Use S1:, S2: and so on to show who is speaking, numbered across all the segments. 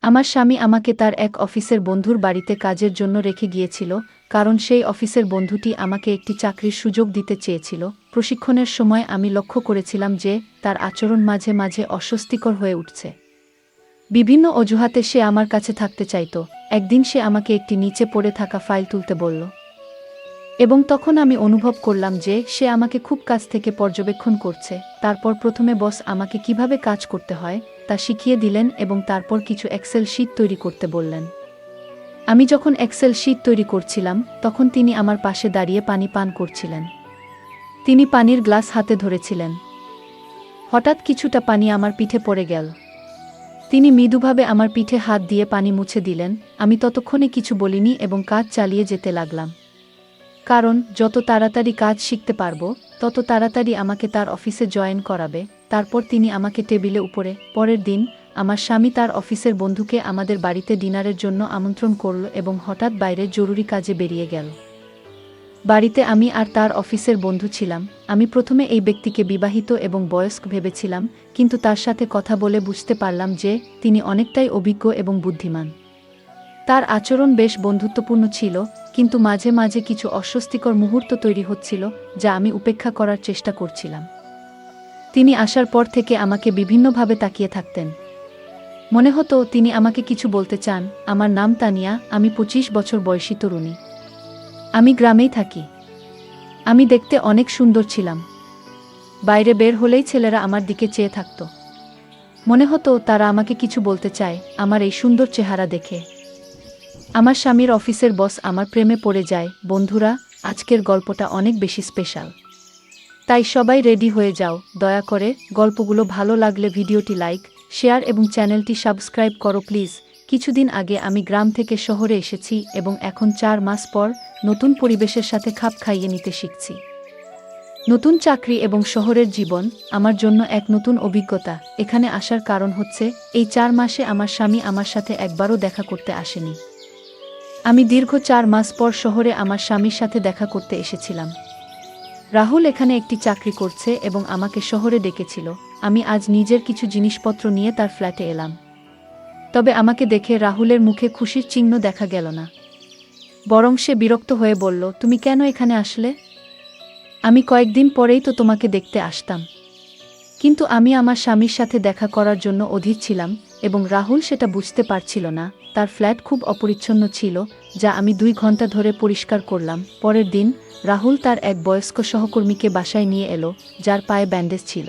S1: আমার স্বামী আমাকে তার এক অফিসের বন্ধুর বাড়িতে কাজের জন্য রেখে গিয়েছিল, কারণ সেই অফিসের বন্ধুটি আমাকে একটি চাকরির সুযোগ দিতে চেয়েছিল। প্রশিক্ষণের সময় আমি লক্ষ্য করেছিলাম যে তার আচরণ মাঝে মাঝে অস্বস্তিকর হয়ে উঠছে। বিভিন্ন অজুহাতে সে আমার কাছে থাকতে চাইত। একদিন সে আমাকে একটি নিচে পড়ে থাকা ফাইল তুলতে বলল, এবং তখন আমি অনুভব করলাম যে সে আমাকে খুব কাছ থেকে পর্যবেক্ষণ করছে। তারপর প্রথমে বস আমাকে কিভাবে কাজ করতে হয় তা শিখিয়ে দিলেন এবং তারপর কিছু এক্সেল শিট তৈরি করতে বললেন। আমি যখন এক্সেল শিট তৈরি করছিলাম তখন তিনি আমার পাশে দাঁড়িয়ে পানি পান করছিলেন। তিনি পানির গ্লাস হাতে ধরেছিলেন। হঠাৎ কিছুটা পানি আমার পিঠে পড়ে গেল। তিনি মৃদুভাবে আমার পিঠে হাত দিয়ে পানি মুছে দিলেন। আমি ততক্ষণে কিছু বলিনি এবং কাজ চালিয়ে যেতে লাগলাম, কারণ যত তাড়াতাড়ি কাজ শিখতে পারবো তত তাড়াতাড়ি আমাকে তার অফিসে জয়েন করাবে। তারপর তিনি আমাকে টেবিলে উপরে। পরের দিন আমার স্বামী তার অফিসের বন্ধুকে আমাদের বাড়িতে ডিনারের জন্য আমন্ত্রণ করল এবং হঠাৎ বাইরে জরুরি কাজে বেরিয়ে গেল। বাড়িতে আমি আর তার অফিসের বন্ধু ছিলাম। আমি প্রথমে এই ব্যক্তিকে বিবাহিত এবং বয়স্ক ভেবেছিলাম, কিন্তু তার সাথে কথা বলে বুঝতে পারলাম যে তিনি অনেকটাই অভিজ্ঞ এবং বুদ্ধিমান। তার আচরণ বেশ বন্ধুত্বপূর্ণ ছিল, কিন্তু মাঝে মাঝে কিছু অস্বস্তিকর মুহূর্ত তৈরি হচ্ছিল যা আমি উপেক্ষা করার চেষ্টা করছিলাম। তিনি আসার পর থেকে আমাকে বিভিন্নভাবে তাকিয়ে থাকতেন। মনে হতো তিনি আমাকে কিছু বলতে চান। আমার নাম তানিয়া, আমি 25 বছর বয়সী তরুণী। আমি গ্রামেই থাকি। আমি দেখতে অনেক সুন্দর ছিলাম। বাইরে বের হলেই ছেলেরা আমার দিকে চেয়ে থাকত। মনে হতো তারা আমাকে কিছু বলতে চায় আমার এই সুন্দর চেহারা দেখে। আমার স্বামীর অফিসের বস আমার প্রেমে পড়ে যায়। বন্ধুরা, আজকের গল্পটা অনেক বেশি স্পেশাল, তাই সবাই রেডি হয়ে যাও। দয়া করে গল্পগুলো ভালো লাগলে ভিডিওটি লাইক, শেয়ার এবং চ্যানেলটি সাবস্ক্রাইব করো প্লিজ। কিছুদিন আগে আমি গ্রাম থেকে শহরে এসেছি এবং এখন 4 মাস পর নতুন পরিবেশের সাথে খাপ খাইয়ে নিতে শিখছি। নতুন চাকরি এবং শহরের জীবন আমার জন্য এক নতুন অভিজ্ঞতা। এখানে আসার কারণ হচ্ছে এই 4 মাসে আমার স্বামী আমার সাথে একবারও দেখা করতে আসেনি। আমি দীর্ঘ 4 মাস পর শহরে আমার স্বামীর সাথে দেখা করতে এসেছিলাম। রাহুল এখানে একটি চাকরি করছে এবং আমাকে শহরে ডেকেছিল। আমি আজ নিজের কিছু জিনিসপত্র নিয়ে তার ফ্ল্যাটে এলাম। তবে আমাকে দেখে রাহুলের মুখে খুশির চিহ্ন দেখা গেল না, বরং সে বিরক্ত হয়ে বলল, তুমি কেন এখানে আসলে? আমি কয়েকদিন পরেই তো তোমাকে দেখতে আসতাম। কিন্তু আমি আমার স্বামীর সাথে দেখা করার জন্য অধীর ছিলাম এবং রাহুল সেটা বুঝতে পারছিল না। তার ফ্ল্যাট খুব অপরিচ্ছন্ন ছিল, যা আমি 2 ঘন্টা ধরে পরিষ্কার করলাম। পরের দিন রাহুল তার এক বয়স্ক সহকর্মীকে বাসায় নিয়ে এলো, যার পায়ে ব্যান্ডেজ ছিল।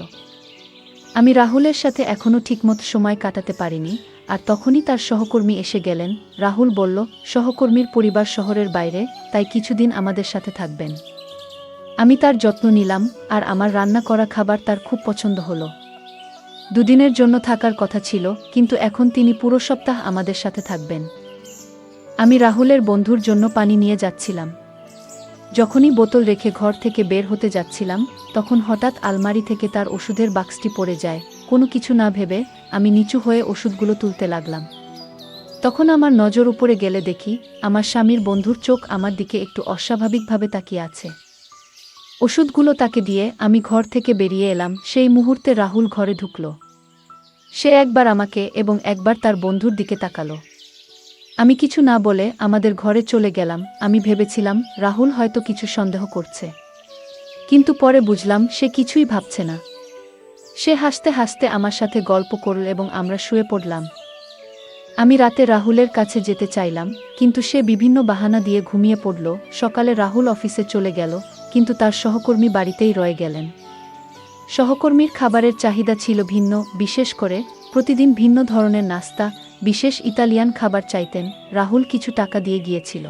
S1: আমি রাহুলের সাথে এখনও ঠিকমতো সময় কাটাতে পারিনি, আর তখনই তার সহকর্মী এসে গেলেন। রাহুল বলল, সহকর্মীর পরিবার শহরের বাইরে, তাই কিছুদিন আমাদের সাথে থাকবেন। আমি তার যত্ন নিলাম, আর আমার রান্না করা খাবার তার খুব পছন্দ হলো। 2 দিনের জন্য থাকার কথা ছিল, কিন্তু এখন তিনি পুরো সপ্তাহ আমাদের সাথে থাকবেন। আমি রাহুলের বন্ধুর জন্য পানি নিয়ে যাচ্ছিলাম। যখনই বোতল রেখে ঘর থেকে বের হতে যাচ্ছিলাম, তখন হঠাৎ আলমারি থেকে তার ওষুধের বাক্সটি পড়ে যায়। কোনো কিছু না ভেবে আমি নিচু হয়ে ওষুধগুলো তুলতে লাগলাম। তখন আমার নজর উপরে গেলে দেখি আমার স্বামীর বন্ধুর চোখ আমার দিকে একটু অস্বাভাবিকভাবে তাকিয়ে আছে। ওষুধগুলো তাকে দিয়ে আমি ঘর থেকে বেরিয়ে এলাম। সেই মুহূর্তে রাহুল ঘরে ঢুকল। সে একবার আমাকে এবং একবার তার বন্ধুর দিকে তাকালো। আমি কিছু না বলে আমাদের ঘরে চলে গেলাম। আমি ভেবেছিলাম রাহুল হয়তো কিছু সন্দেহ করছে, কিন্তু পরে বুঝলাম সে কিছুই ভাবছে না। সে হাসতে হাসতে আমার সাথে গল্প করল এবং আমরা শুয়ে পড়লাম। আমি রাতে রাহুলের কাছে যেতে চাইলাম, কিন্তু সে বিভিন্ন বাহানা দিয়ে ঘুমিয়ে পড়ল। সকালে রাহুল অফিসে চলে গেল, কিন্তু তার সহকর্মী বাড়িতেই রয়ে গেলেন। সহকর্মীর খাবারের চাহিদা ছিল ভিন্ন, বিশেষ করে প্রতিদিন ভিন্ন ধরনের নাস্তা, বিশেষ ইতালিয়ান খাবার চাইতেন। রাহুল কিছু টাকা দিয়ে গিয়েছিল,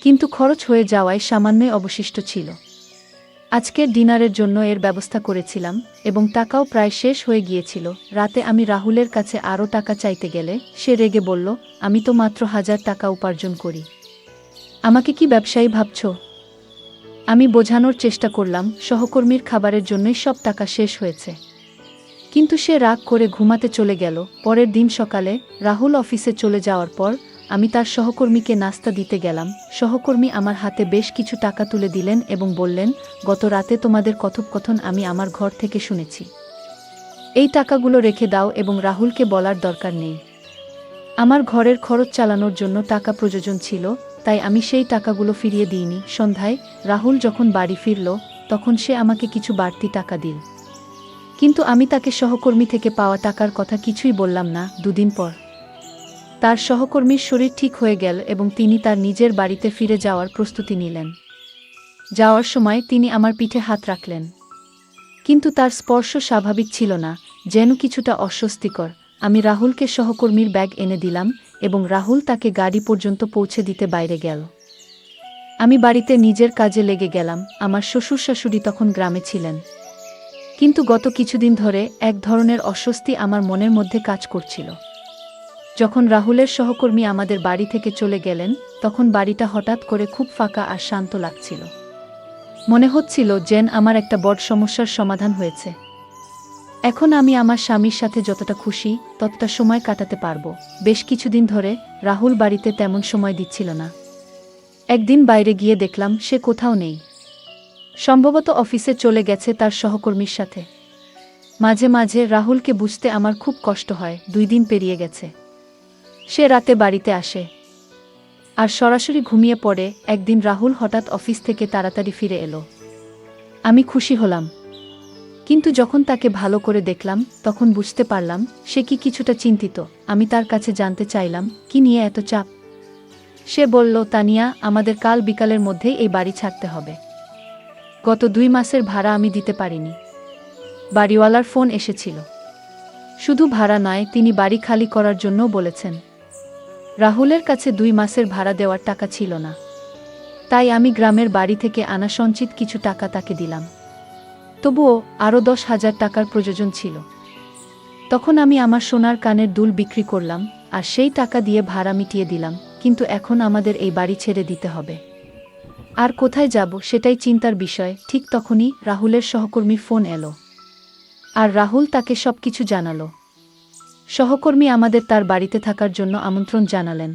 S1: কিন্তু খরচ হয়ে যাওয়ায় সামান্যই অবশিষ্ট ছিল। আজকের ডিনারের জন্য এর ব্যবস্থা করেছিলাম এবং টাকাও প্রায় শেষ হয়ে গিয়েছিল। রাতে আমি রাহুলের কাছে আরও টাকা চাইতে গেলে সে রেগে বলল, আমি তো মাত্র 1000 টাকা উপার্জন করি, আমাকে কি ব্যবসায়ী ভাবছ? আমি বোঝানোর চেষ্টা করলাম সহকর্মীর খাবারের জন্যই সব টাকা শেষ হয়েছে, কিন্তু সে রাগ করে ঘুমাতে চলে গেল। পরের দিন সকালে রাহুল অফিসে চলে যাওয়ার পর আমি তার সহকর্মীকে নাস্তা দিতে গেলাম। সহকর্মী আমার হাতে বেশ কিছু টাকা তুলে দিলেন এবং বললেন, গত রাতে তোমাদের কথোপকথন আমি আমার ঘর থেকে শুনেছি। এই টাকাগুলো রেখে দাও এবং রাহুলকে বলার দরকার নেই। আমার ঘরের খরচ চালানোর জন্য টাকা প্রয়োজন ছিল, তাই আমি সেই টাকাগুলো ফিরিয়ে দিইনি। সন্ধ্যায় রাহুল যখন বাড়ি ফিরল, তখন সে আমাকে কিছু বাড়তি টাকা দিল। কিন্তু আমি তাকে সহকর্মী থেকে পাওয়া টাকার কথা কিছুই বললাম না। দুদিন পর তার সহকর্মীর শরীর ঠিক হয়ে গেল এবং তিনি তার নিজের বাড়িতে ফিরে যাওয়ার প্রস্তুতি নিলেন। যাওয়ার সময় তিনি আমার পিঠে হাত রাখলেন, কিন্তু তার স্পর্শ স্বাভাবিক ছিল না, যেন কিছুটা অস্বস্তিকর। আমি রাহুলকে সহকর্মীর ব্যাগ এনে দিলাম এবং রাহুল তাকে গাড়ি পর্যন্ত পৌঁছে দিতে বাইরে গেল। আমি বাড়িতে নিজের কাজে লেগে গেলাম। আমার শ্বশুর শাশুড়ি তখন গ্রামে ছিলেন, কিন্তু গত কিছুদিন ধরে এক ধরনের অস্বস্তি আমার মনের মধ্যে কাজ করছিল। যখন রাহুলের সহকর্মী আমাদের বাড়ি থেকে চলে গেলেন, তখন বাড়িটা হঠাৎ করে খুব ফাঁকা আর শান্ত লাগছিল। মনে হচ্ছিল যেন আমার একটা বড় সমস্যার সমাধান হয়েছে। এখন আমি আমার স্বামীর সাথে যতটা খুশি ততটা সময় কাটাতে পারবো। বেশ কিছুদিন ধরে রাহুল বাড়িতে তেমন সময় দিচ্ছিল না। একদিন বাইরে গিয়ে দেখলাম সে কোথাও নেই। সম্ভবত অফিসে চলে গেছে তার সহকর্মীর সাথে। মাঝে মাঝে রাহুলকে বুঝতে আমার খুব কষ্ট হয়। 2 দিন পেরিয়ে গেছে। সে রাতে বাড়িতে আসে আর সরাসরি ঘুমিয়ে পড়ে। একদিন রাহুল হঠাৎ অফিস থেকে তাড়াতাড়ি ফিরে এলো। আমি খুশি হলাম, কিন্তু যখন তাকে ভালো করে দেখলাম তখন বুঝতে পারলাম সে কিছুটা চিন্তিত। আমি তার কাছে জানতে চাইলাম, কি নিয়ে এত চাপ? সে বলল, তানিয়া, আমাদের কাল বিকালের মধ্যেই এই বাড়ি ছাড়তে হবে। গত 2 মাসের ভাড়া আমি দিতে পারিনি। বাড়িওয়ালার ফোন এসেছিল। শুধু ভাড়া নয়, তিনি বাড়ি খালি করার জন্যও বলেছেন। রাহুলের কাছে 2 মাসের ভাড়া দেওয়ার টাকা ছিল না, তাই আমি গ্রামের বাড়ি থেকে আনা সঞ্চিত কিছু টাকা তাকে দিলাম। তবুও আরও 10,000 টাকার প্রয়োজন ছিল। তখন আমি আমার সোনার কানের দুল বিক্রি করলাম আর সেই টাকা দিয়ে ভাড়া মিটিয়ে দিলাম। কিন্তু এখন আমাদের এই বাড়ি ছেড়ে দিতে হবে। আর কোথায় যাব সেটাই চিন্তার বিষয়। ঠিক তখনই রাহুলের সহকর্মীর ফোন এলো আর রাহুল তাকে সবকিছু জানালো। সহকর্মী আমাদের তার বাড়িতে থাকার জন্য আমন্ত্রণ জানালেন।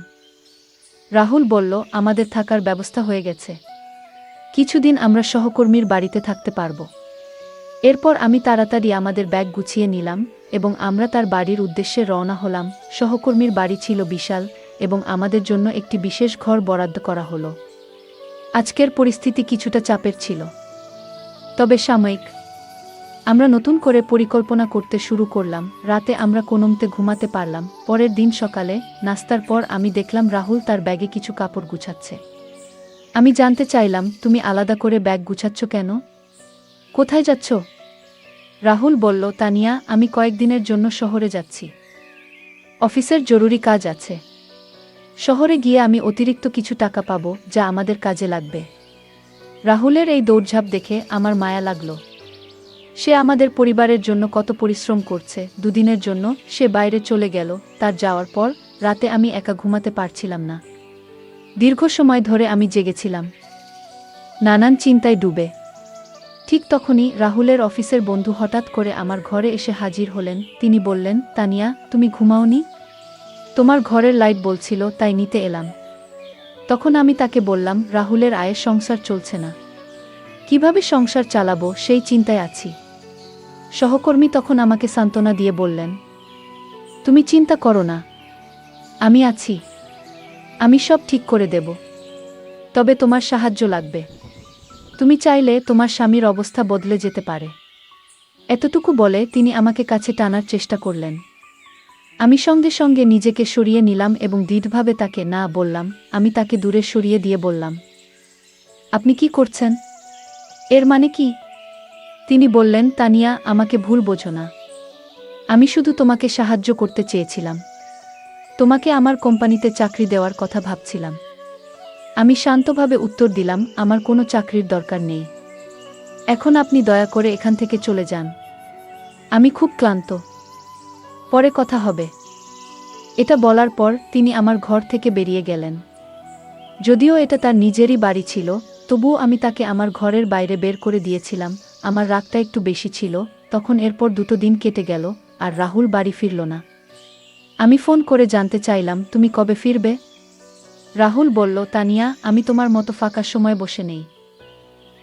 S1: রাহুল বলল, আমাদের থাকার ব্যবস্থা হয়ে গেছে। কিছুদিন আমরা সহকর্মীর বাড়িতে থাকতে পারবো। এরপর আমি তাড়াতাড়ি আমাদের ব্যাগ গুছিয়ে নিলাম এবং আমরা তার বাড়ির উদ্দেশ্যে রওনা হলাম। সহকর্মীর বাড়ি ছিল বিশাল এবং আমাদের জন্য একটি বিশেষ ঘর বরাদ্দ করা হলো। আজকের পরিস্থিতি কিছুটা চাপের ছিল, তবে সাময়িক। আমরা নতুন করে পরিকল্পনা করতে শুরু করলাম। রাতে আমরা কোনোমতে ঘুমাতে পারলাম। পরের দিন সকালে নাস্তার পর আমি দেখলাম রাহুল তার ব্যাগে কিছু কাপড় গুছাচ্ছে। আমি জানতে চাইলাম, তুমি আলাদা করে ব্যাগ গুছাচ্ছ কেন? কোথায় যাচ্ছ? রাহুল বলল, তানিয়া, আমি কয়েকদিনের জন্য শহরে যাচ্ছি। অফিসের জরুরি কাজ আছে। শহরে গিয়ে আমি অতিরিক্ত কিছু টাকা পাবো, যা আমাদের কাজে লাগবে। রাহুলের এই দৌড়ঝাঁপ দেখে আমার মায়া লাগলো। সে আমাদের পরিবারের জন্য কত পরিশ্রম করছে। 2 দিনের জন্য সে বাইরে চলে গেল। তার যাওয়ার পর রাতে আমি একা ঘুমাতে পারছিলাম না। দীর্ঘ সময় ধরে আমি জেগেছিলাম, নানান চিন্তায় ডুবে। ঠিক তখনই রাহুলের অফিসের বন্ধু হঠাৎ করে আমার ঘরে এসে হাজির হলেন। তিনি বললেন, তানিয়া, তুমি ঘুমাওনি? তোমার ঘরের লাইট বলছিল, তাই নিতে এলাম। তখন আমি তাকে বললাম, রাহুলের আয়ের সংসার চলছে না। কিভাবে সংসার চালাবো সেই চিন্তায় আছি। সহকর্মী তখন আমাকে সান্ত্বনা দিয়ে বললেন, তুমি চিন্তা করো না, আমি আছি। আমি সব ঠিক করে দেব। তবে তোমার সাহায্য লাগবে। তুমি চাইলে তোমার স্বামীর অবস্থা বদলে যেতে পারে। এতটুকু বলে তিনি আমাকে কাছে টানার চেষ্টা করলেন। আমি সঙ্গে সঙ্গে নিজেকে সরিয়ে নিলাম এবং দৃঢ়ভাবে তাকে না বললাম। আমি তাকে দূরে সরিয়ে দিয়ে বললাম, আপনি কি করছেন? এর মানে কি? তিনি বললেন, তানিয়া, আমাকে ভুল বোঝো না। আমি শুধু তোমাকে সাহায্য করতে চেয়েছিলাম। তোমাকে আমার কোম্পানিতে চাকরি দেওয়ার কথা ভাবছিলাম। আমি শান্তভাবে উত্তর দিলাম, আমার কোনো চাকরির দরকার নেই। এখন আপনি দয়া করে এখান থেকে চলে যান। আমি খুব ক্লান্ত। পরে কথা হবে। এটা বলার পর তিনি আমার ঘর থেকে বেরিয়ে গেলেন। যদিও এটা তার নিজেরই বাড়ি ছিল, তবুও আমি তাকে আমার ঘরের বাইরে বের করে দিয়েছিলাম। আমার রাগটা একটু বেশি ছিল। তখন এরপর 2 দিন কেটে গেল আর রাহুল বাড়ি ফিরল না। আমি ফোন করে জানতে চাইলাম, তুমি কবে ফিরবে? রাহুল বলল, তানিয়া, আমি তোমার মতো ফাঁকা সময় বসে নেই।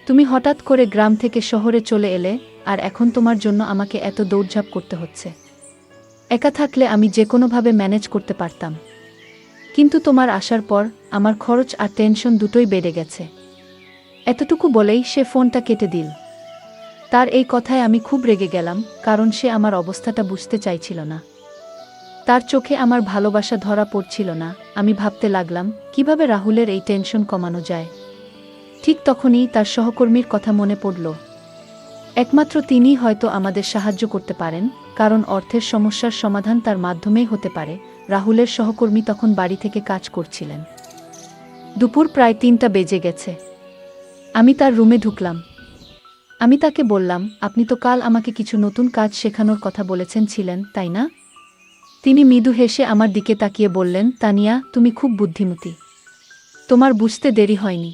S1: তুমি হঠাৎ করে গ্রাম থেকে শহরে চলে এলে আর এখন তোমার জন্য আমাকে এত দৌড়ঝাঁপ করতে হচ্ছে। একা থাকলে আমি যে কোনোভাবে ম্যানেজ করতে পারতাম। কিন্তু তোমার আসার পর আমার খরচ আর টেনশন দুটোই বেড়ে গেছে। এতটুকু বলেই সে ফোনটা কেটে দিল। তার এই কথায় আমি খুব রেগে গেলাম, কারণ সে আমার অবস্থাটা বুঝতে চাইছিল না। তার চোখে আমার ভালোবাসা ধরা পড়ছিল না। আমি ভাবতে লাগলাম কিভাবে রাহুলের এই টেনশন কমানো যায়। ঠিক তখনই তার সহকর্মীর কথা মনে পড়ল। একমাত্র তিনিই হয়তো আমাদের সাহায্য করতে পারেন, কারণ অর্থের সমস্যার সমাধান তার মাধ্যমেই হতে পারে। রাহুলের সহকর্মী তখন বাড়ি থেকে কাজ করছিলেন। দুপুর প্রায় ৩টা বেজে গেছে। আমি তার রুমে ঢুকলাম। আমি তাকে বললাম, আপনি তো কাল আমাকে কিছু নতুন কাজ শেখানোর কথা বলেছেন ছিলেন, তাই না? তিনি মৃদু হেসে আমার দিকে তাকিয়ে বললেন, তানিয়া, তুমি খুব বুদ্ধিমতী। তোমার বুঝতে দেরি হয়নি।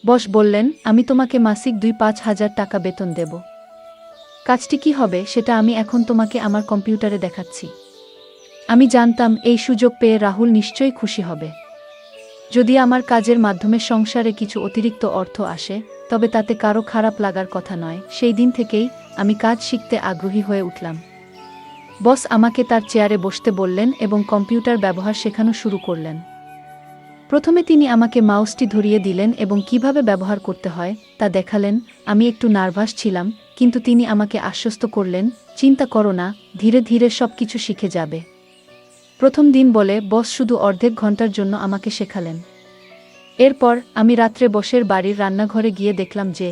S1: বস বললেন, আমি তোমাকে মাসিক ২-৫ হাজার টাকা বেতন দেব। কাজটি কি হবে সেটা আমি এখন তোমাকে আমার কম্পিউটারে দেখাচ্ছি। আমি জানতাম এই সুযোগ পেয়ে রাহুল নিশ্চয়ই খুশি হবে। যদি আমার কাজের মাধ্যমে সংসারে কিছু অতিরিক্ত অর্থ আসে, তবে তাতে কারো খারাপ লাগার কথা নয়। সেই দিন থেকেই আমি কাজ শিখতে আগ্রহী হয়ে উঠলাম। বস আমাকে তার চেয়ারে বসতে বললেন এবং কম্পিউটার ব্যবহার শেখানো শুরু করলেন। প্রথমে তিনি আমাকে মাউসটি ধরিয়ে দিলেন এবং কিভাবে ব্যবহার করতে হয় তা দেখালেন। আমি একটু নার্ভাস ছিলাম, কিন্তু তিনি আমাকে আশ্বস্ত করলেন, চিন্তা করো না, ধীরে ধীরে সবকিছু শিখে যাবে। প্রথম দিন বলে বস শুধু অর্ধেক ঘন্টার জন্য আমাকে শেখালেন। এরপর আমি রাত্রে বসের বাড়ির রান্নাঘরে গিয়ে দেখলাম যে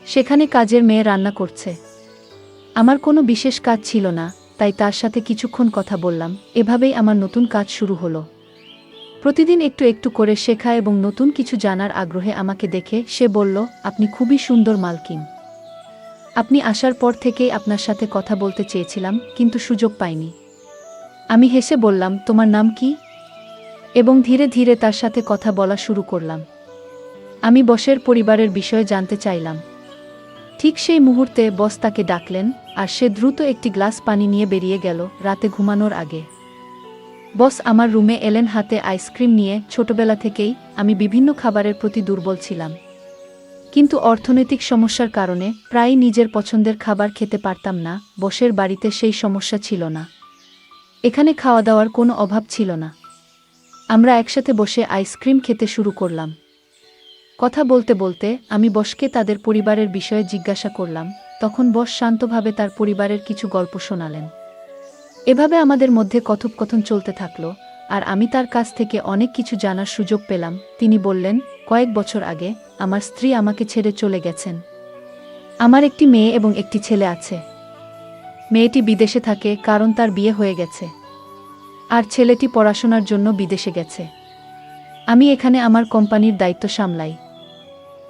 S1: সেখানে কাজের মেয়ে রান্না করছে। আমার কোনো বিশেষ কাজ ছিল না, তাই তার সাথে কিছুক্ষণ কথা বললাম। এভাবেই আমার নতুন কাজ শুরু হলো। প্রতিদিন একটু একটু করে শেখা এবং নতুন কিছু জানার আগ্রহে আমাকে দেখে সে বলল, আপনি খুবই সুন্দর মালকিন। আপনি আসার পর থেকেই আপনার সাথে কথা বলতে চেয়েছিলাম, কিন্তু সুযোগ পাইনি। আমি হেসে বললাম, তোমার নাম কি? এবং ধীরে ধীরে তার সাথে কথা বলা শুরু করলাম। আমি বসের পরিবারের বিষয়ে জানতে চাইলাম। ঠিক সেই মুহূর্তে বস তাকে ডাকলেন, আর সে দ্রুত একটি গ্লাস পানি নিয়ে বেরিয়ে গেল। রাতে ঘুমানোর আগে বস আমার রুমে এলেন হাতে আইসক্রিম নিয়ে। ছোটবেলা থেকেই আমি বিভিন্ন খাবারের প্রতি দুর্বল ছিলাম, কিন্তু অর্থনৈতিক সমস্যার কারণে প্রায়ই নিজের পছন্দের খাবার খেতে পারতাম না। বসের বাড়িতে সেই সমস্যা ছিল না। এখানে খাওয়া দাওয়ার কোনো অভাব ছিল না। আমরা একসাথে বসে আইসক্রিম খেতে শুরু করলাম। কথা বলতে বলতে আমি বসকে তাদের পরিবারের বিষয়ে জিজ্ঞাসা করলাম। তখন বস শান্তভাবে তার পরিবারের কিছু গল্প শোনালেন। এভাবে আমাদের মধ্যে কথোপকথন চলতে থাকলো, আর আমি তার কাছ থেকে অনেক কিছু জানার সুযোগ পেলাম। তিনি বললেন, কয়েক বছর আগে আমার স্ত্রী আমাকে ছেড়ে চলে গেছেন। আমার একটি মেয়ে এবং একটি ছেলে আছে। মেয়েটি বিদেশে থাকে কারণ তার বিয়ে হয়ে গেছে, আর ছেলেটি পড়াশোনার জন্য বিদেশে গেছে। আমি এখানে আমার কোম্পানির দায়িত্ব সামলাই।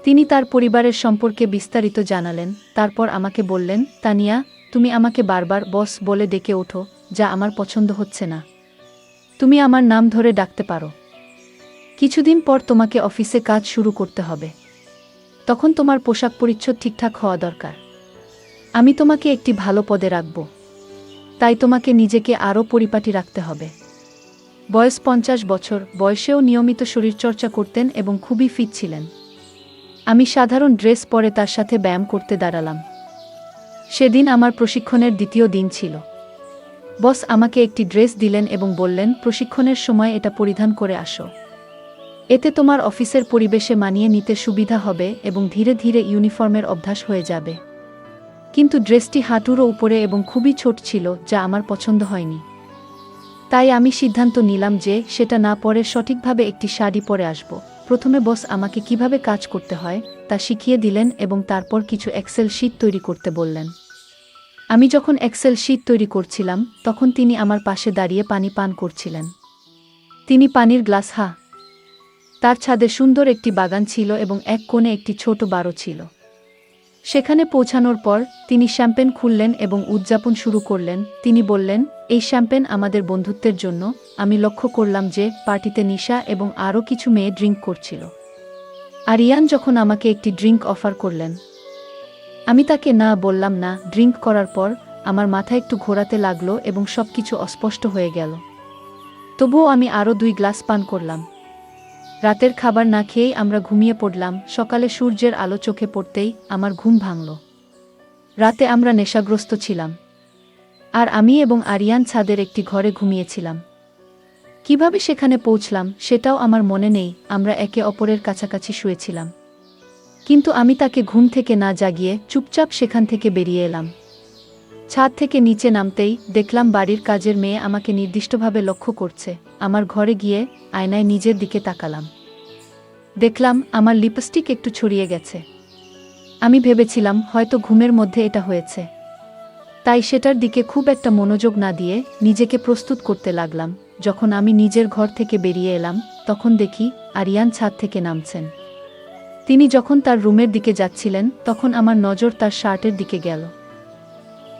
S1: তিনি তার পরিবারের সম্পর্কে বিস্তারিত জানালেন। তারপর আমাকে বললেন, তানিয়া, তুমি আমাকে বারবার বস বলে ডেকে ওঠো, যা আমার পছন্দ হচ্ছে না। তুমি আমার নাম ধরে ডাকতে পারো। কিছুদিন পর তোমাকে অফিসে কাজ শুরু করতে হবে। তখন তোমার পোশাক পরিচ্ছদ ঠিকঠাক হওয়া দরকার। আমি তোমাকে একটি ভালো পদে রাখব, তাই তোমাকে নিজেকে আরও পরিপাটি রাখতে হবে। বয়স ৫০ বছর, বয়সেও নিয়মিত শরীরচর্চা করতেন এবং খুবই ফিট ছিলেন। আমি সাধারণ ড্রেস পরে তার সাথে ব্যায়াম করতে দাঁড়ালাম। সেদিন আমার প্রশিক্ষণের দ্বিতীয় দিন ছিল। বস আমাকে একটি ড্রেস দিলেন এবং বললেন, প্রশিক্ষণের সময় এটা পরিধান করে আসো। এতে তোমার অফিসের পরিবেশে মানিয়ে নিতে সুবিধা হবে এবং ধীরে ধীরে ইউনিফর্মের অভ্যাস হয়ে যাবে। কিন্তু ড্রেসটি হাঁটুরও উপরে এবং খুবই ছোট ছিল, যা আমার পছন্দ হয়নি। তাই আমি সিদ্ধান্ত নিলাম যে সেটা না পরে সঠিকভাবে একটি শাড়ি পরে আসব। প্রথমে বস আমাকে কিভাবে কাজ করতে হয় তা শিখিয়ে দিলেন এবং তারপর কিছু এক্সেল শীট তৈরি করতে বললেন। আমি যখন এক্সেল শীট তৈরি করছিলাম, তখন তিনি আমার পাশে দাঁড়িয়ে পানি পান করছিলেন। তিনি পানির গ্লাস তার ছাদে সুন্দর একটি বাগান ছিল এবং এক কোণে একটি ছোট বারো ছিল। সেখানে পৌঁছানোর পর তিনি শ্যাম্পেন খুললেন এবং উদযাপন শুরু করলেন। তিনি বললেন, এই শ্যাম্পেন আমাদের বন্ধুত্বের জন্য। আমি লক্ষ্য করলাম যে পার্টিতে নিশা এবং আরও কিছু মেয়ে ড্রিঙ্ক করছিল। আরিয়ান যখন আমাকে একটি ড্রিঙ্ক অফার করলেন, আমি তাকে না বললাম না। ড্রিঙ্ক করার পর আমার মাথা একটু ঘোরাতে লাগলো এবং সবকিছু অস্পষ্ট হয়ে গেল। তবুও আমি আরও ২ গ্লাস পান করলাম। রাতের খাবার না খেয়েই আমরা ঘুমিয়ে পড়লাম। সকালে সূর্যের আলো চোখে পড়তেই আমার ঘুম ভাঙল। রাতে আমরা নেশাগ্রস্ত ছিলাম, আর আমি এবং আরিয়ান ছাদের একটি ঘরে ঘুমিয়েছিলাম। কিভাবে সেখানে পৌঁছলাম সেটাও আমার মনে নেই। আমরা একে অপরের কাছাকাছি শুয়েছিলাম, কিন্তু আমি তাকে ঘুম থেকে না জাগিয়ে চুপচাপ সেখান থেকে বেরিয়ে এলাম। ছাদ থেকে নিচে নামতেই দেখলাম বাড়ির কাজের মেয়ে আমাকে নির্দিষ্টভাবে লক্ষ্য করছে। আমার ঘরে গিয়ে আয়নায় নিজের দিকে তাকালাম। দেখলাম আমার লিপস্টিক একটু ছড়িয়ে গেছে। আমি ভেবেছিলাম হয়তো ঘুমের মধ্যে এটা হয়েছে, তাই সেটার দিকে খুব একটা মনোযোগ না দিয়ে নিজেকে প্রস্তুত করতে লাগলাম। যখন আমি নিজের ঘর থেকে বেরিয়ে এলাম তখন দেখি আরিয়ান ছাদ থেকে নামছেন। তিনি যখন তার রুমের দিকে যাচ্ছিলেন তখন আমার নজর তার শার্টের দিকে গেল।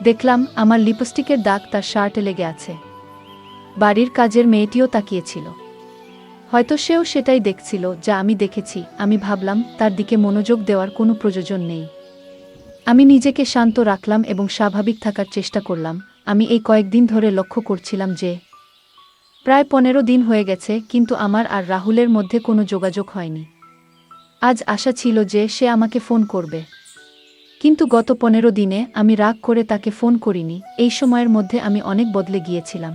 S1: দেখলাম আমার লিপস্টিকের দাগ তার শার্টে লেগে আছে। বাড়ির কাজের মেয়েটিও তাকিয়েছিল। হয়তো সেও সেটাই দেখছিল যা আমি দেখেছি। আমি ভাবলাম তার দিকে মনোযোগ দেওয়ার কোনো প্রয়োজন নেই। আমি নিজেকে শান্ত রাখলাম এবং স্বাভাবিক থাকার চেষ্টা করলাম। আমি এই কয়েকদিন ধরে লক্ষ্য করছিলাম যে প্রায় 15 দিন হয়ে গেছে, কিন্তু আমার আর রাহুলের মধ্যে কোনো যোগাযোগ হয়নি। আজ আশা ছিল যে সে আমাকে ফোন করবে, কিন্তু গত 15 দিনে আমি রাগ করে তাকে ফোন করিনি। এই সময়ের মধ্যে আমি অনেক বদলে গিয়েছিলাম।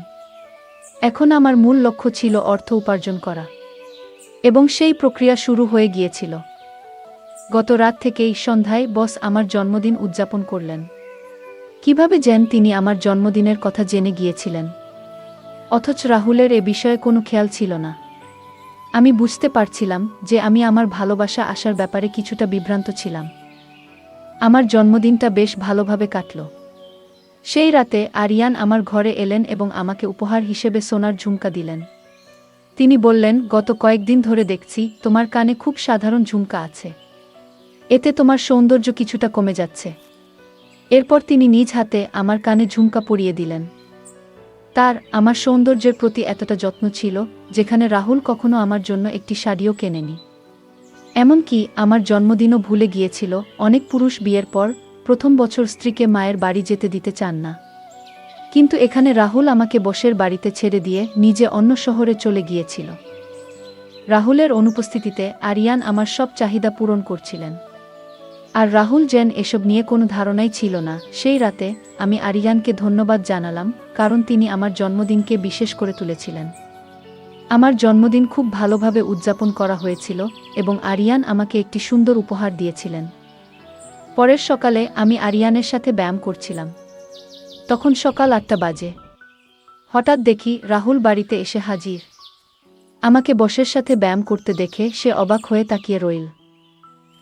S1: এখন আমার মূল লক্ষ্য ছিল অর্থ উপার্জন করা, এবং সেই প্রক্রিয়া শুরু হয়ে গিয়েছিল। গত রাত থেকেই সন্ধ্যায় বস আমার জন্মদিন উদযাপন করলেন। কিভাবে যেন তিনি আমার জন্মদিনের কথা জেনে গিয়েছিলেন, অথচ রাহুলের এ বিষয়ে কোনো খেয়াল ছিল না। আমি বুঝতে পারছিলাম যে আমি আমার ভালোবাসা আসার ব্যাপারে কিছুটা বিভ্রান্ত ছিলাম। আমার জন্মদিনটা বেশ ভালোভাবে কাটল। সেই রাতে আরিয়ান আমার ঘরে এলেন এবং আমাকে উপহার হিসেবে সোনার ঝুমকা দিলেন। তিনি বললেন, গত কয়েকদিন ধরে দেখছি তোমার কানে খুব সাধারণ ঝুমকা আছে, এতে তোমার সৌন্দর্য কিছুটা কমে যাচ্ছে। এরপর তিনি নিজ হাতে আমার কানে ঝুমকা পরিয়ে দিলেন। তার আমার সৌন্দর্যের প্রতি এতটা যত্ন ছিল যেখানে রাহুল কখনো আমার জন্য একটি শাড়িও কেনেনি। এমনকি আমার জন্মদিনও ভুলে গিয়েছিল। অনেক পুরুষ বিয়ের পর প্রথম বছর স্ত্রীকে মায়ের বাড়ি যেতে দিতে চান না, কিন্তু এখানে রাহুল আমাকে বসের বাড়িতে ছেড়ে দিয়ে নিজে অন্য শহরে চলে গিয়েছিল। রাহুলের অনুপস্থিতিতে আরিয়ান আমার সব চাহিদা পূরণ করছিলেন, আর রাহুল যেন এসব নিয়ে কোনো ধারণাই ছিল না। সেই রাতে আমি আরিয়ানকে ধন্যবাদ জানালাম, কারণ তিনি আমার জন্মদিনকে বিশেষ করে তুলেছিলেন। আমার জন্মদিন খুব ভালোভাবে উদযাপন করা হয়েছিল এবং আরিয়ান আমাকে একটি সুন্দর উপহার দিয়েছিলেন। পরের সকালে আমি আরিয়ানের সাথে ব্যায়াম করছিলাম। তখন সকাল 8টা বাজে। হঠাৎ দেখি রাহুল বাড়িতে এসে হাজির। আমাকে বসের সাথে ব্যায়াম করতে দেখে সে অবাক হয়ে তাকিয়ে রইল,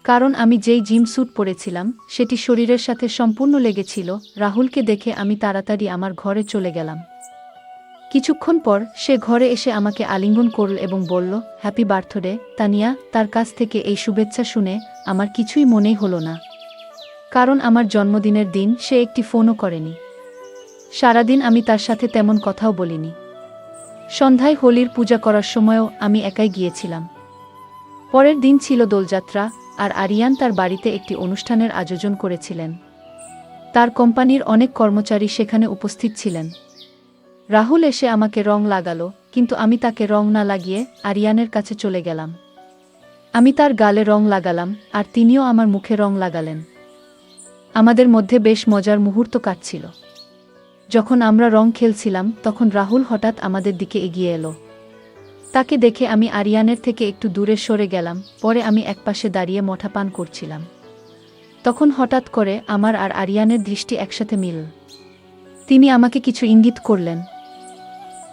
S1: কারণ আমি যেই জিম স্যুট পরেছিলাম সেটি শরীরের সাথে সম্পূর্ণ লেগেছিল। রাহুলকে দেখে আমি তাড়াতাড়ি আমার ঘরে চলে গেলাম। কিছুক্ষণ পর সে ঘরে এসে আমাকে আলিঙ্গন করল এবং বলল, হ্যাপি বার্থডে তানিয়া। তার কাছ থেকে এই শুভেচ্ছা শুনে আমার কিছুই মনেই হলো না, কারণ আমার জন্মদিনের দিন সে একটি ফোনও করেনি। সারাদিন আমি তার সাথে তেমন কথাও বলিনি। সন্ধ্যায় হোলির পূজা করার সময়ও আমি একাই গিয়েছিলাম। পরের দিন ছিল দোলযাত্রা, আর আরিয়ান তার বাড়িতে একটি অনুষ্ঠানের আয়োজন করেছিলেন। তার কোম্পানির অনেক কর্মচারী সেখানে উপস্থিত ছিলেন। রাহুল এসে আমাকে রং লাগালো, কিন্তু আমি তাকে রং না লাগিয়ে আরিয়ানের কাছে চলে গেলাম। আমি তার গালে রং লাগালাম, আর তিনিও আমার মুখে রং লাগালেন। আমাদের মধ্যে বেশ মজার মুহূর্ত কাটছিল। যখন আমরা রং খেলছিলাম তখন রাহুল হঠাৎ আমাদের দিকে এগিয়ে এলো। তাকে দেখে আমি আরিয়ানের থেকে একটু দূরে সরে গেলাম। পরে আমি একপাশে দাঁড়িয়ে মঠা পান করছিলাম। তখন হঠাৎ করে আমার আর আরিয়ানের দৃষ্টি একসাথে মিলল। তিনি আমাকে কিছু ইঙ্গিত করলেন,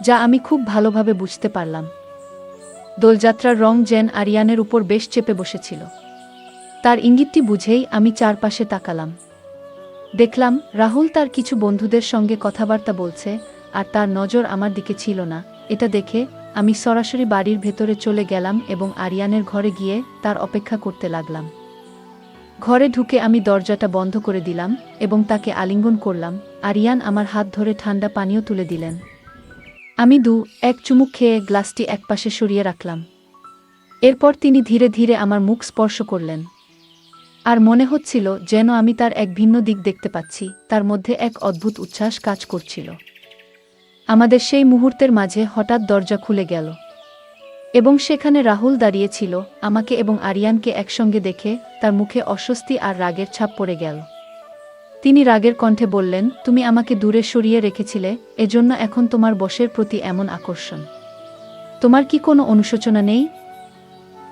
S1: যা আমি খুব ভালোভাবে বুঝতে পারলাম। দোলযাত্রার রং যেন আরিয়ানের উপর বেশ চেপে বসেছিল। তার ইঙ্গিতটি বুঝেই আমি চারপাশে তাকালাম। দেখলাম রাহুল তার কিছু বন্ধুদের সঙ্গে কথাবার্তা বলছে, আর তার নজর আমার দিকে ছিল না। এটা দেখে আমি সরাসরি বাড়ির ভেতরে চলে গেলাম এবং আরিয়ানের ঘরে গিয়ে তার অপেক্ষা করতে লাগলাম। ঘরে ঢুকে আমি দরজাটা বন্ধ করে দিলাম এবং তাকে আলিঙ্গন করলাম। আরিয়ান আমার হাত ধরে ঠান্ডা পানীয় তুলে দিলেন। আমি এক চুমুক খেয়ে গ্লাসটি একপাশে সরিয়ে রাখলাম। এরপর তিনি ধীরে ধীরে আমার মুখ স্পর্শ করলেন, আর মনে হচ্ছিল যেন আমি তার এক ভিন্ন দিক দেখতে পাচ্ছি। তার মধ্যে এক অদ্ভুত উচ্ছ্বাস কাজ করছিল। আমাদের সেই মুহূর্তের মাঝে হঠাৎ দরজা খুলে গেল এবং সেখানে রাহুল দাঁড়িয়েছিল। আমাকে এবং আরিয়ানকে একসঙ্গে দেখে তার মুখে অস্বস্তি আর রাগের ছাপ পড়ে গেল। তিনি রাগের কণ্ঠে বললেন, তুমি আমাকে দূরে সরিয়ে রেখেছিলে, এজন্য এখন তোমার বসের প্রতি এমন আকর্ষণ। তোমার কি কোনো অনুশোচনা নেই?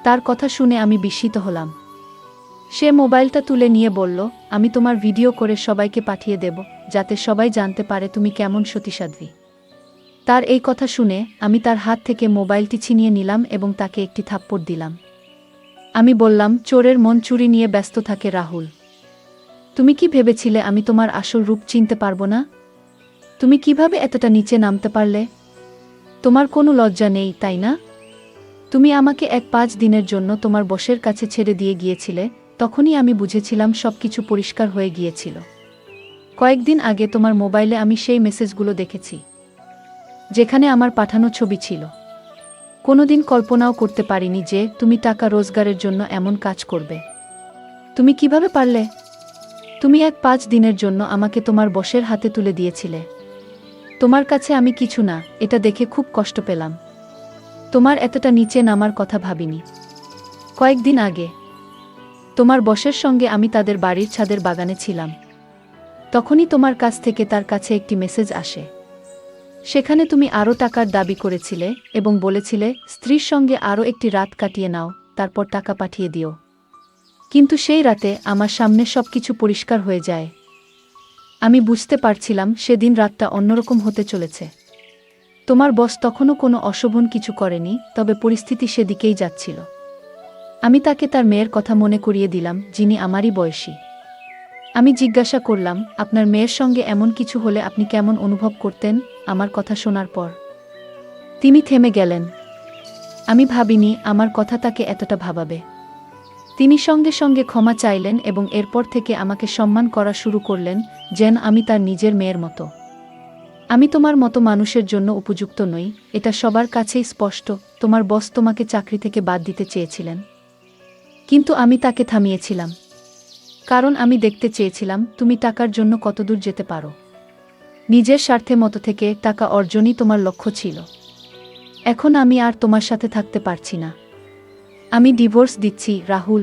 S1: তার কথা শুনে আমি বিস্মিত হলাম। সে মোবাইলটা তুলে নিয়ে বলল, আমি তোমার ভিডিও করে সবাইকে পাঠিয়ে দেব, যাতে সবাই জানতে পারে তুমি কেমন সতীসাধ্বী। তার এই কথা শুনে আমি তার হাত থেকে মোবাইলটি ছিনিয়ে নিলাম এবং তাকে একটি থাপ্পড় দিলাম। আমি বললাম, চোরের মন চুরি নিয়ে ব্যস্ত থাকে রাহুল। তুমি কি ভেবেছিলে আমি তোমার আসল রূপ চিনতে পারবো না? তুমি কিভাবে এতটা নিচে নামতে পারলে? তোমার কোনো লজ্জা নেই, তাই না? তুমি আমাকে 5 দিনের জন্য তোমার বসের কাছে ছেড়ে দিয়ে গিয়েছিলে, তখনই আমি বুঝেছিলাম সবকিছু পরিষ্কার হয়ে গিয়েছিল। কয়েকদিন আগে তোমার মোবাইলে আমি সেই মেসেজগুলো দেখেছি, যেখানে আমার পাঠানো ছবি ছিল। কোনোদিন কল্পনাও করতে পারিনি যে তুমি টাকা রোজগারের জন্য এমন কাজ করবে। তুমি কিভাবে পারলে? তুমি 5 দিনের জন্য আমাকে তোমার বসের হাতে তুলে দিয়েছিলে। তোমার কাছে আমি কিছু না, এটা দেখে খুব কষ্ট পেলাম। তোমার এতটা নিচে নামার কথা ভাবিনি। কয়েকদিন আগে তোমার বসের সঙ্গে আমি তাদের বাড়ির ছাদের বাগানে ছিলাম। তখনই তোমার কাছ থেকে তার কাছে একটি মেসেজ আসে। সেখানে তুমি আরও টাকার দাবি করেছিলে এবং বলেছিলে স্ত্রীর সঙ্গে আরও একটি রাত কাটিয়ে নাও, তারপর টাকা পাঠিয়ে দিও। কিন্তু সেই রাতে আমার সামনে সবকিছু পরিষ্কার হয়ে যায়। আমি বুঝতে পারছিলাম সেদিন রাতটা অন্যরকম হতে চলেছে। তোমার বস তখনও কোনো অশোভন কিছু করেনি, তবে পরিস্থিতি সেদিকেই যাচ্ছিল। আমি তাকে তার মেয়ের কথা মনে করিয়ে দিলাম, যিনি আমারই বয়সী। আমি জিজ্ঞাসা করলাম, আপনার মেয়ের সঙ্গে এমন কিছু হলে আপনি কেমন অনুভব করতেন? আমার কথা শোনার পর তিনি থেমে গেলেন। আমি ভাবিনি আমার কথা তাকে এতটা ভাবাবে। তিনি সঙ্গে সঙ্গে ক্ষমা চাইলেন এবং এরপর থেকে আমাকে সম্মান করা শুরু করলেন, যেন আমি তার নিজের মেয়ের মতো। আমি তোমার মতো মানুষের জন্য উপযুক্ত নই, এটা সবার কাছেই স্পষ্ট। তোমার বস তোমাকে চাকরি থেকে বাদ দিতে চেয়েছিলেন, কিন্তু আমি তাকে থামিয়েছিলাম। কারণ আমি দেখতে চেয়েছিলাম তুমি টাকার জন্য কতদূর যেতে পারো। নিজের স্বার্থে মতো থেকে টাকা অর্জনই তোমার লক্ষ্য ছিল। এখন আমি আর তোমার সাথে থাকতে পারছি না। আমি ডিভোর্স দিচ্ছি রাহুল।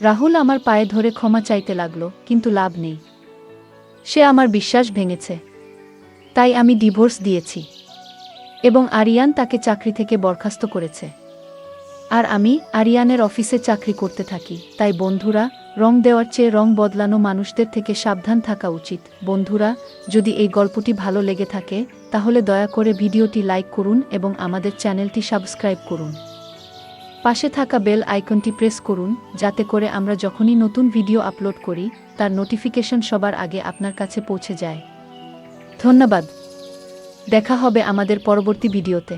S1: রাহুল আমার পায়ে ধরে ক্ষমা চাইতে লাগলো, কিন্তু লাভ নেই। সে আমার বিশ্বাস ভেঙেছে, তাই আমি ডিভোর্স দিয়েছি এবং আরিয়ান তাকে চাকরি থেকে বরখাস্ত করেছে। আর আমি আরিয়ানের অফিসে চাকরি করতে থাকি। তাই বন্ধুরা, রং দেওয়ার চেয়ে রং বদলানো মানুষদের থেকে সাবধান থাকা উচিত। বন্ধুরা, যদি এই গল্পটি ভালো লেগে থাকে তাহলে দয়া করে ভিডিওটি লাইক করুন এবং আমাদের চ্যানেলটি সাবস্ক্রাইব করুন। পাশে থাকা বেল আইকনটি প্রেস করুন, যাতে করে আমরা যখনই নতুন ভিডিও আপলোড করি তার নোটিফিকেশন সবার আগে আপনার কাছে পৌঁছে যায়। ধন্যবাদ। দেখা হবে আমাদের পরবর্তী ভিডিওতে।